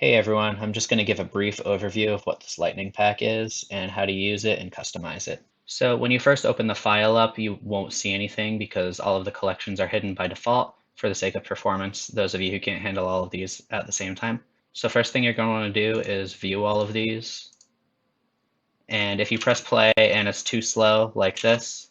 Hey everyone, I'm just going to give a brief overview of what this Lightning pack is and how to use it and customize it. So when you first open the file up, you won't see anything because all of the collections are hidden by default for the sake of performance, those of you who can't handle all of these at the same time. So first thing you're going to want to do is view all of these. And if you press play and it's too slow like this,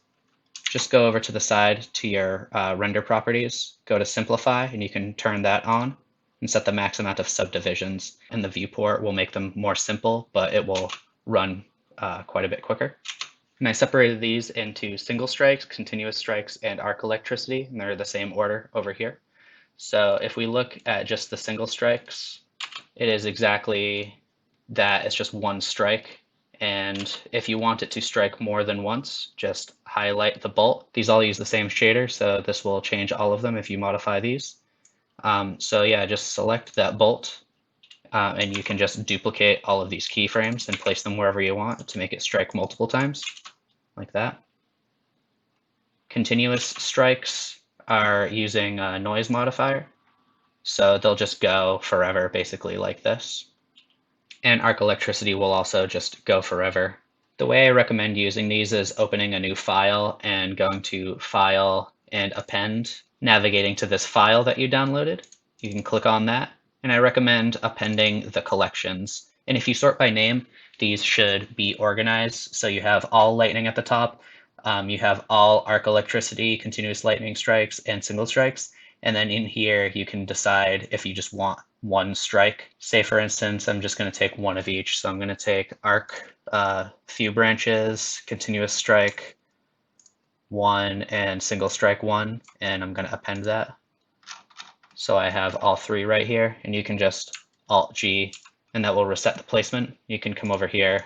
just go over to the side to your render properties, go to simplify, and you can turn that on and set the max amount of subdivisions. And the viewport will make them more simple, but it will run quite a bit quicker. And I separated these into single strikes, continuous strikes, and arc electricity, and they're the same order over here. So if we look at just the single strikes, it is exactly that. It's just one strike. And if you want it to strike more than once, just highlight the bolt. These all use the same shader, so this will change all of them if you modify these. So yeah, just select that bolt, and you can just duplicate all of these keyframes and place them wherever you want to make it strike multiple times, like that. Continuous strikes are using a noise modifier, so they'll just go forever, basically like this. And arc electricity will also just go forever. The way I recommend using these is opening a new file and going to File and Append, navigating to this file that you downloaded. You can click on that, and I recommend appending the collections. And if you sort by name, these should be organized. So you have all lightning at the top, you have all arc electricity, continuous lightning strikes, and single strikes. And then in here, you can decide if you just want one strike. Say, for instance, I'm just going to take one of each. So I'm going to take arc, few branches, continuous strike, 1, and single strike 1. And I'm going to append that. So I have all 3 right here. And you can just Alt-G, and that will reset the placement. You can come over here,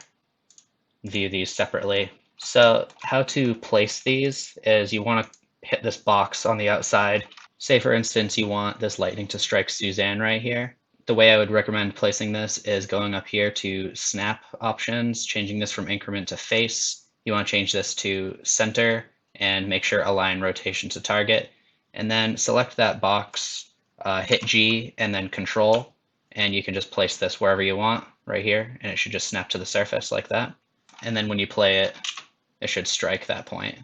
view these separately. So how to place these is you want to hit this box on the outside. Say, for instance, you want this lightning to strike Suzanne right here. The way I would recommend placing this is going up here to snap options, changing this from increment to face. You want to change this to center and make sure align rotation to target. And then select that box, hit G and then Control, and you can just place this wherever you want right here, and it should just snap to the surface like that. And then when you play it, it should strike that point.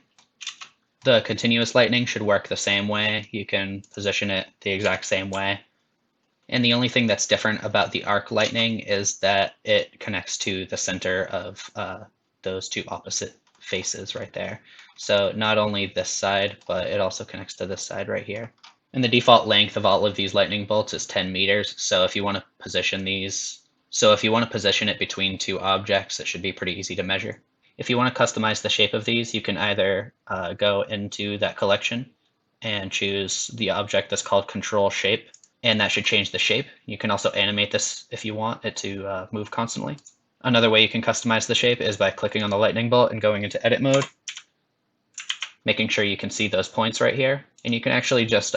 The continuous lightning should work the same way. You can position it the exact same way. And the only thing that's different about the arc lightning is that it connects to the center of those two opposite faces right there. So not only this side, but it also connects to this side right here. And the default length of all of these lightning bolts is 10 meters. So if you want to position it between two objects, it should be pretty easy to measure. If you want to customize the shape of these, you can either go into that collection and choose the object that's called Control Shape, and that should change the shape. You can also animate this if you want it to move constantly. Another way you can customize the shape is by clicking on the lightning bolt and going into edit mode, making sure you can see those points right here. And you can actually just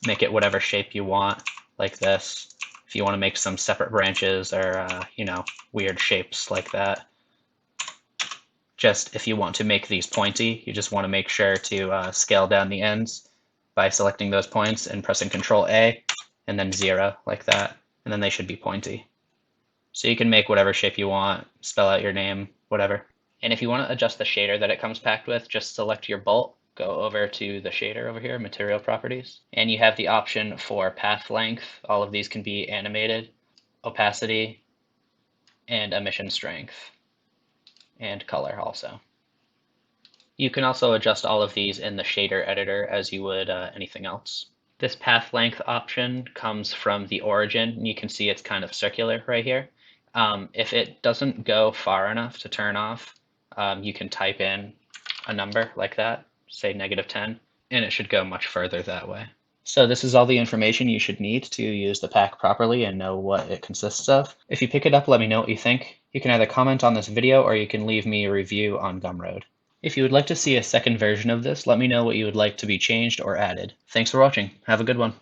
make it whatever shape you want, like this. If you want to make some separate branches or, weird shapes like that. Just if you want to make these pointy, you just want to make sure to scale down the ends by selecting those points and pressing Control A and then 0 like that, and then they should be pointy. So you can make whatever shape you want, spell out your name, whatever. And if you want to adjust the shader that it comes packed with, just select your bolt, go over to the shader over here, material properties, and you have the option for path length. All of these can be animated, opacity, and emission strength, and color also. You can also adjust all of these in the shader editor as you would anything else. This path length option comes from the origin, and you can see it's kind of circular right here. If it doesn't go far enough to turn off, you can type in a number like that, say -10, and it should go much further that way. So this is all the information you should need to use the pack properly and know what it consists of. If you pick it up, let me know what you think. You can either comment on this video or you can leave me a review on Gumroad. If you would like to see a second version of this, let me know what you would like to be changed or added. Thanks for watching. Have a good one.